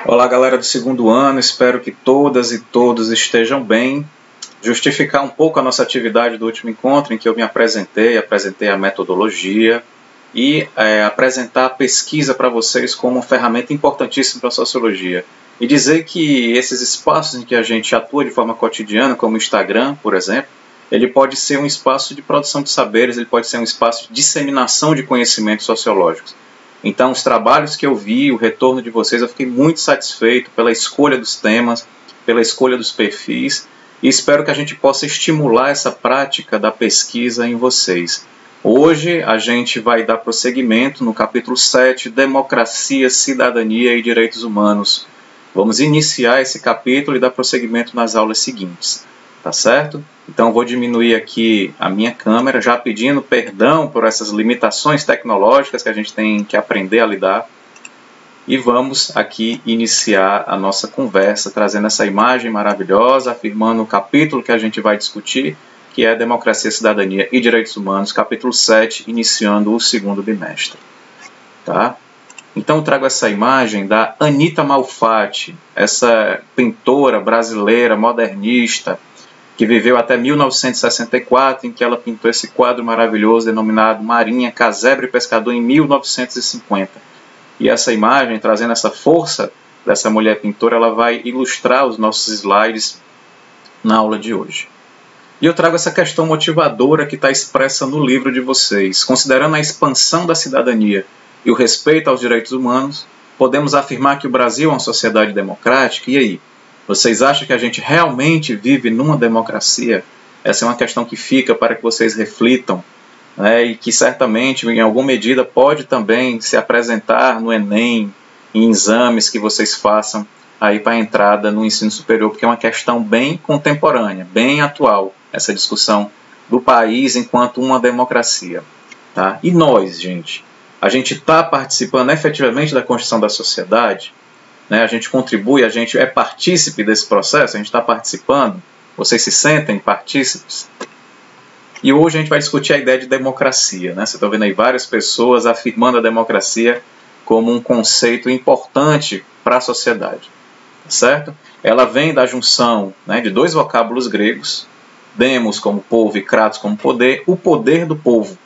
Olá, galera do segundo ano, espero que todas e todos estejam bem. Justificar um pouco a nossa atividade do último encontro, em que eu me apresentei a metodologia e apresentar a pesquisa para vocês como uma ferramenta importantíssima para a sociologia. E dizer que esses espaços em que a gente atua de forma cotidiana, como o Instagram, por exemplo, ele pode ser um espaço de produção de saberes, ele pode ser um espaço de disseminação de conhecimentos sociológicos. Então, os trabalhos que eu vi, o retorno de vocês, eu fiquei muito satisfeito pela escolha dos temas, pela escolha dos perfis, e espero que a gente possa estimular essa prática da pesquisa em vocês. Hoje, a gente vai dar prosseguimento no capítulo 7, Democracia, Cidadania e Direitos Humanos. Vamos iniciar esse capítulo e dar prosseguimento nas aulas seguintes, tá certo? Então, eu vou diminuir aqui a minha câmera, já pedindo perdão por essas limitações tecnológicas que a gente tem que aprender a lidar. E vamos aqui iniciar a nossa conversa, trazendo essa imagem maravilhosa, afirmando o capítulo que a gente vai discutir, que é Democracia, Cidadania e Direitos Humanos, capítulo 7, iniciando o segundo bimestre. Tá? Então, eu trago essa imagem da Anita Malfatti, essa pintora brasileira, modernista, que viveu até 1964, em que ela pintou esse quadro maravilhoso denominado Marinha, Casebre e Pescador, em 1950. E essa imagem, trazendo essa força dessa mulher pintora, ela vai ilustrar os nossos slides na aula de hoje. E eu trago essa questão motivadora que está expressa no livro de vocês. Considerando a expansão da cidadania e o respeito aos direitos humanos, podemos afirmar que o Brasil é uma sociedade democrática? E aí? Vocês acham que a gente realmente vive numa democracia? Essa é uma questão que fica para que vocês reflitam, né, e que certamente, em alguma medida, pode também se apresentar no Enem, em exames que vocês façam aí para a entrada no ensino superior, porque é uma questão bem contemporânea, bem atual, essa discussão do país enquanto uma democracia. Tá? E nós, gente? A gente está participando efetivamente da construção da sociedade? A gente contribui, a gente é partícipe desse processo, a gente está participando, vocês se sentem partícipes? E hoje a gente vai discutir a ideia de democracia. Você está vendo aí várias pessoas afirmando a democracia como um conceito importante para a sociedade. Certo? Ela vem da junção de dois vocábulos gregos, demos como povo e kratos como poder, o poder do povo.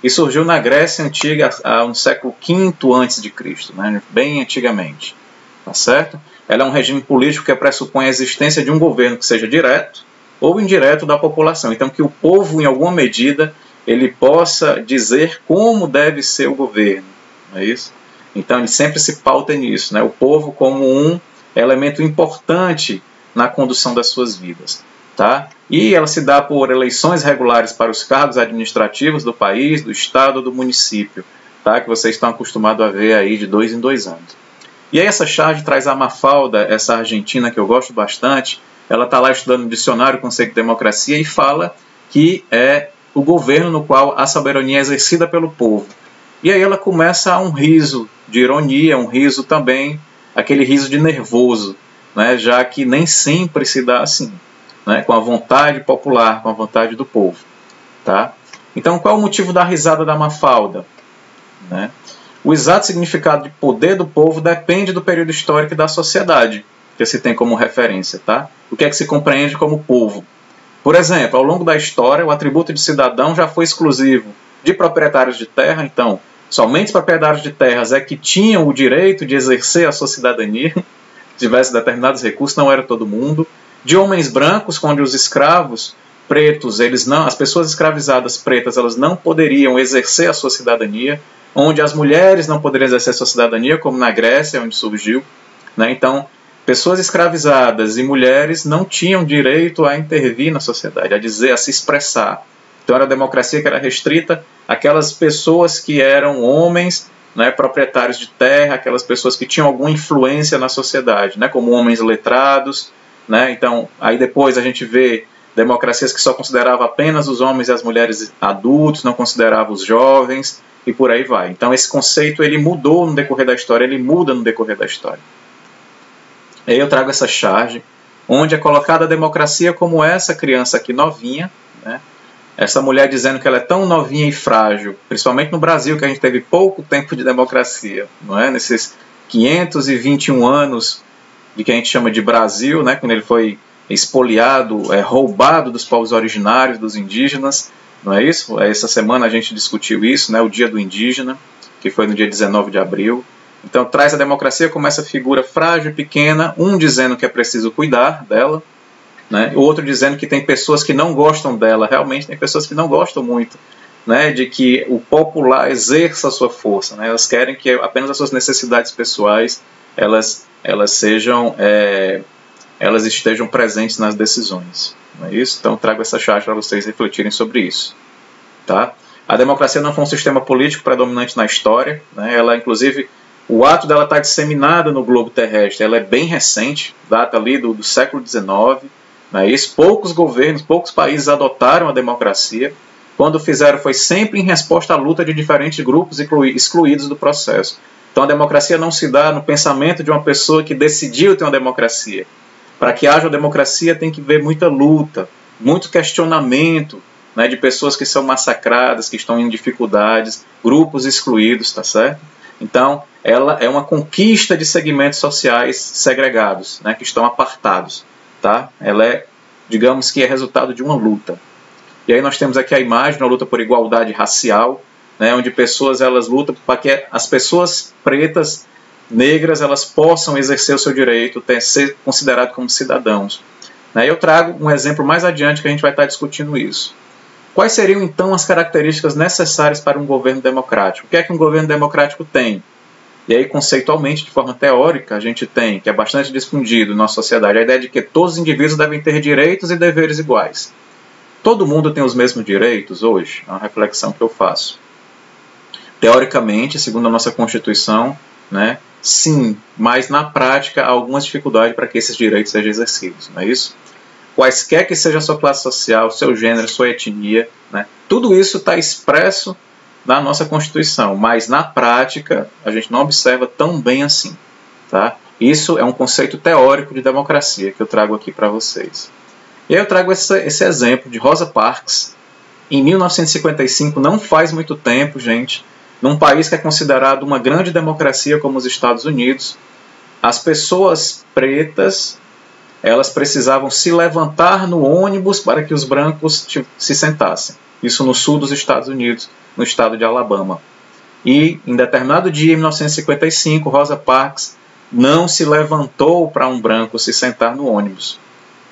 E surgiu na Grécia Antiga no século V a.C., bem antigamente. Tá certo? Ela é um regime político que pressupõe a existência de um governo que seja direto ou indireto da população. Então, que o povo, em alguma medida, ele possa dizer como deve ser o governo. Não é isso? Então, ele sempre se pauta nisso, o povo como um elemento importante na condução das suas vidas. Tá? E ela se dá por eleições regulares para os cargos administrativos do país, do estado ou do município, tá? Que vocês estão acostumados a ver aí de 2 em 2 anos. E aí essa charge traz a Mafalda, essa argentina que eu gosto bastante. Ela está lá estudando no dicionário o conceito de democracia e fala que é o governo no qual a soberania é exercida pelo povo. E aí ela começa um riso de ironia, um riso também, aquele riso de nervoso, já que nem sempre se dá assim, com a vontade popular, com a vontade do povo. Tá? Então, qual é o motivo da risada da Mafalda? O exato significado de poder do povo depende do período histórico e da sociedade que se tem como referência. Tá? O que é que se compreende como povo? Por exemplo, ao longo da história, o atributo de cidadão já foi exclusivo de proprietários de terra. Então, somente os proprietários de terras é que tinham o direito de exercer a sua cidadania, se tivesse determinados recursos, não era todo mundo. De homens brancos, onde os escravos pretos, as pessoas escravizadas pretas, elas não poderiam exercer a sua cidadania, onde as mulheres não poderiam exercer a sua cidadania, como na Grécia, onde surgiu. Então, pessoas escravizadas e mulheres não tinham direito a intervir na sociedade, a se expressar. Então, era a democracia que era restrita àquelas pessoas que eram homens, proprietários de terra, aquelas pessoas que tinham alguma influência na sociedade, como homens letrados. Então, aí depois a gente vê democracias que só consideravam apenas os homens e as mulheres adultos, não consideravam os jovens, e por aí vai. Então, esse conceito ele mudou no decorrer da história, ele muda no decorrer da história. Aí eu trago essa charge, onde é colocada a democracia como essa criança aqui novinha, essa mulher dizendo que ela é tão novinha e frágil, principalmente no Brasil, que a gente teve pouco tempo de democracia, Nesses 521 anos de que a gente chama de Brasil, né, quando ele foi expoliado, roubado dos povos originários, dos indígenas, não é isso? Essa semana a gente discutiu isso, né, o Dia do Indígena, que foi no dia 19 de abril. Então traz a democracia como essa figura frágil e pequena, um dizendo que é preciso cuidar dela, né, o outro dizendo que tem pessoas que não gostam dela, realmente tem pessoas que não gostam muito, né, de que o popular exerça a sua força, né, elas querem que apenas as suas necessidades pessoais elas estejam presentes nas decisões, não é isso? Então trago essa charge para vocês refletirem sobre isso, tá? A democracia não foi um sistema político predominante na história, né? Ela, inclusive, o ato dela estar disseminada no globo terrestre, ela é bem recente, data ali do século XIX, não é isso? Poucos governos, poucos países adotaram a democracia. Quando fizeram foi sempre em resposta à luta de diferentes grupos excluídos do processo. Então a democracia não se dá no pensamento de uma pessoa que decidiu ter uma democracia. Para que haja uma democracia tem que haver muita luta, muito questionamento, né, de pessoas que são massacradas, que estão em dificuldades, grupos excluídos, tá certo? Então ela é uma conquista de segmentos sociais segregados, né, que estão apartados. Tá? Ela é, digamos que é resultado de uma luta. E aí nós temos aqui a imagem de uma luta por igualdade racial, né, onde pessoas elas lutam para que as pessoas pretas, negras, elas possam exercer o seu direito, ser considerados como cidadãos. Né? Eu trago um exemplo mais adiante que a gente vai estar discutindo isso. Quais seriam então as características necessárias para um governo democrático? O que é que um governo democrático tem? E aí, conceitualmente, de forma teórica, a gente tem, que é bastante difundido na nossa sociedade, a ideia de que todos os indivíduos devem ter direitos e deveres iguais. Todo mundo tem os mesmos direitos hoje? É uma reflexão que eu faço. Teoricamente, segundo a nossa Constituição, né, sim, mas na prática há algumas dificuldades para que esses direitos sejam exercidos, não é isso? Quaisquer que seja a sua classe social, seu gênero, sua etnia, né, tudo isso está expresso na nossa Constituição, mas na prática a gente não observa tão bem assim. Tá? Isso é um conceito teórico de democracia que eu trago aqui para vocês. E aí eu trago esse exemplo de Rosa Parks, em 1955, não faz muito tempo, gente, num país que é considerado uma grande democracia como os Estados Unidos, as pessoas pretas elas precisavam se levantar no ônibus para que os brancos se sentassem. Isso no sul dos Estados Unidos, no estado de Alabama. E, em determinado dia, em 1955, Rosa Parks não se levantou para um branco se sentar no ônibus.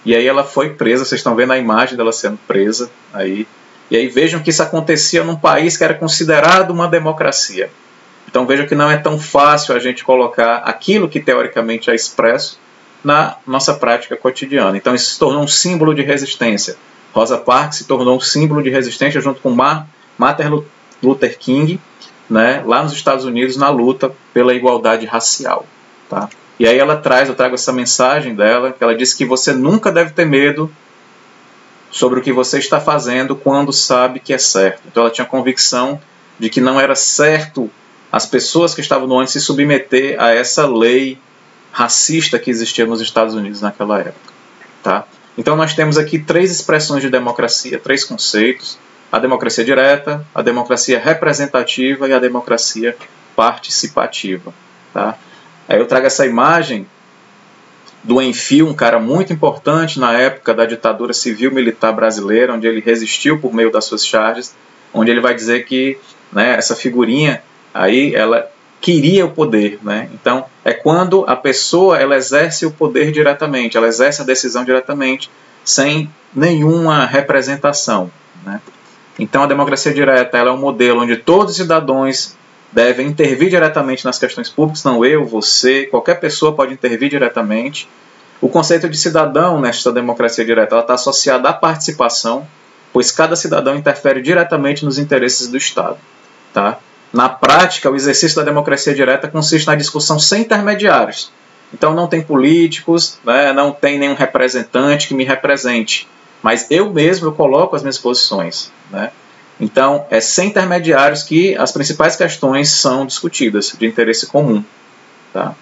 E aí ela foi presa, vocês estão vendo a imagem dela sendo presa aí. E aí vejam que isso acontecia num país que era considerado uma democracia. Então vejam que não é tão fácil a gente colocar aquilo que teoricamente é expresso na nossa prática cotidiana. Então isso se tornou um símbolo de resistência. Rosa Parks se tornou um símbolo de resistência junto com Martin Luther King, né, lá nos Estados Unidos, na luta pela igualdade racial. Tá? E aí eu trago essa mensagem dela, que ela diz que você nunca deve ter medo sobre o que você está fazendo quando sabe que é certo. Então ela tinha convicção de que não era certo as pessoas que estavam no ônibus se submeter a essa lei racista que existia nos Estados Unidos naquela época. Tá? Então nós temos aqui 3 expressões de democracia, 3 conceitos: a democracia direta, a democracia representativa e a democracia participativa. Tá? Aí eu trago essa imagem do Enfio, um cara muito importante na época da ditadura civil-militar brasileira, onde ele resistiu por meio das suas charges, onde ele vai dizer que, né, essa figurinha aí, ela queria o poder. Né? Então, é quando a pessoa ela exerce o poder diretamente, ela exerce a decisão diretamente, sem nenhuma representação. Né? Então, a democracia direta ela é um modelo onde todos os cidadãos devem intervir diretamente nas questões públicas, não eu, você, qualquer pessoa pode intervir diretamente. O conceito de cidadão nesta democracia direta está associado à participação, pois cada cidadão interfere diretamente nos interesses do Estado. Tá? Na prática, o exercício da democracia direta consiste na discussão sem intermediários. Então não tem políticos, né, não tem nenhum representante que me represente, mas eu mesmo coloco as minhas posições. Né? Então, é sem intermediários que as principais questões são discutidas, de interesse comum. Tá?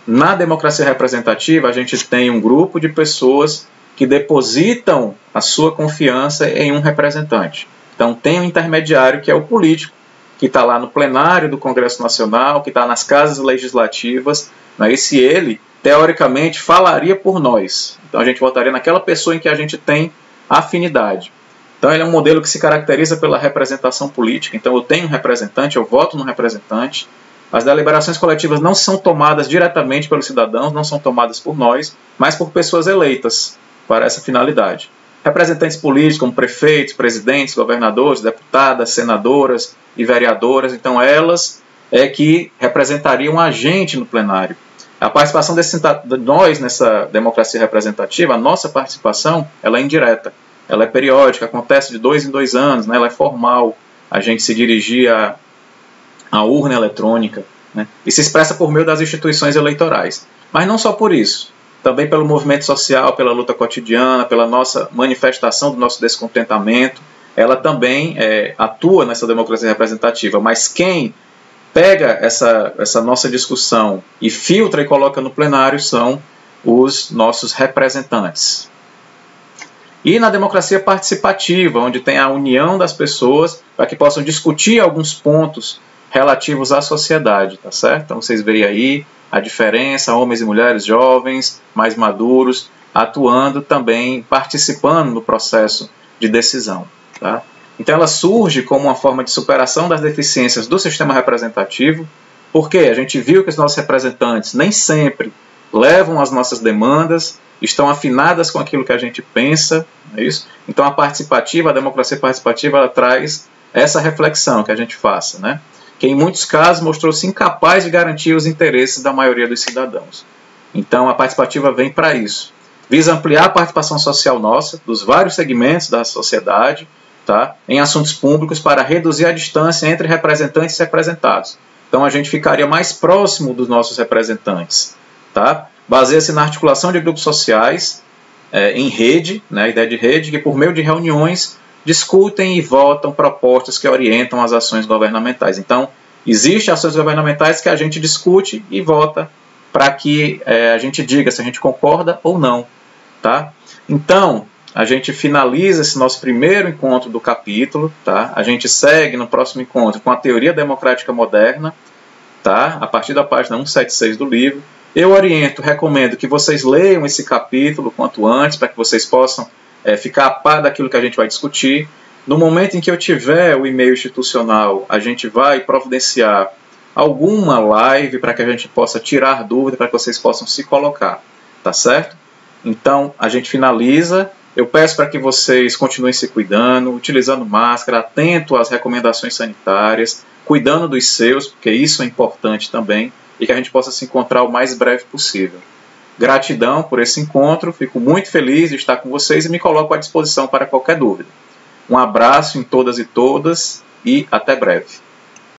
Na democracia representativa, a gente tem um grupo de pessoas que depositam a sua confiança em um representante. Então, tem um intermediário, que é o político, que está lá no plenário do Congresso Nacional, que está nas casas legislativas, né, e se ele, teoricamente, falaria por nós. Então a gente votaria naquela pessoa em que a gente tem afinidade. Então ele é um modelo que se caracteriza pela representação política. Então eu tenho um representante, eu voto no representante. As deliberações coletivas não são tomadas diretamente pelos cidadãos, não são tomadas por nós, mas por pessoas eleitas para essa finalidade. Representantes políticos como prefeitos, presidentes, governadores, deputadas, senadoras e vereadoras, então elas é que representariam a gente no plenário. A participação de nós nessa democracia representativa, a nossa participação, ela é indireta, ela é periódica, acontece de 2 em 2 anos, né? Ela é formal, a gente se dirigir à urna eletrônica, né? E se expressa por meio das instituições eleitorais. Mas não só por isso, também pelo movimento social, pela luta cotidiana, pela nossa manifestação do nosso descontentamento, ela também atua nessa democracia representativa. Mas quem pega essa nossa discussão e filtra e coloca no plenário são os nossos representantes. E na democracia participativa, onde tem a união das pessoas para que possam discutir alguns pontos relativos à sociedade, tá certo? Então vocês veem aí a diferença, homens e mulheres jovens, mais maduros, atuando também, participando no processo de decisão, tá? Então ela surge como uma forma de superação das deficiências do sistema representativo, porque a gente viu que os nossos representantes nem sempre levam as nossas demandas, estão afinadas com aquilo que a gente pensa, é isso? Então a democracia participativa, ela traz essa reflexão que a gente faça, né? Que em muitos casos mostrou-se incapaz de garantir os interesses da maioria dos cidadãos. Então a participativa vem para isso. Visa ampliar a participação social nossa, dos vários segmentos da sociedade, tá? Em assuntos públicos para reduzir a distância entre representantes e representados. Então a gente ficaria mais próximo dos nossos representantes, tá? Baseia-se na articulação de grupos sociais em rede, né? A ideia de rede, que por meio de reuniões discutem e votam propostas que orientam as ações governamentais. Então, existem ações governamentais que a gente discute e vota para que a gente diga se a gente concorda ou não, tá? Então, a gente finaliza esse nosso primeiro encontro do capítulo, tá? A gente segue no próximo encontro com a teoria democrática moderna, tá? A partir da página 176 do livro. Eu oriento, recomendo que vocês leiam esse capítulo quanto antes, para que vocês possam ficar a par daquilo que a gente vai discutir. No momento em que eu tiver o e-mail institucional, a gente vai providenciar alguma live para que a gente possa tirar dúvida, para que vocês possam se colocar, tá certo? Então, a gente finaliza. Eu peço para que vocês continuem se cuidando, utilizando máscara, atento às recomendações sanitárias, cuidando dos seus, porque isso é importante também, e que a gente possa se encontrar o mais breve possível. Gratidão por esse encontro, fico muito feliz de estar com vocês e me coloco à disposição para qualquer dúvida. Um abraço em todas e todas e até breve.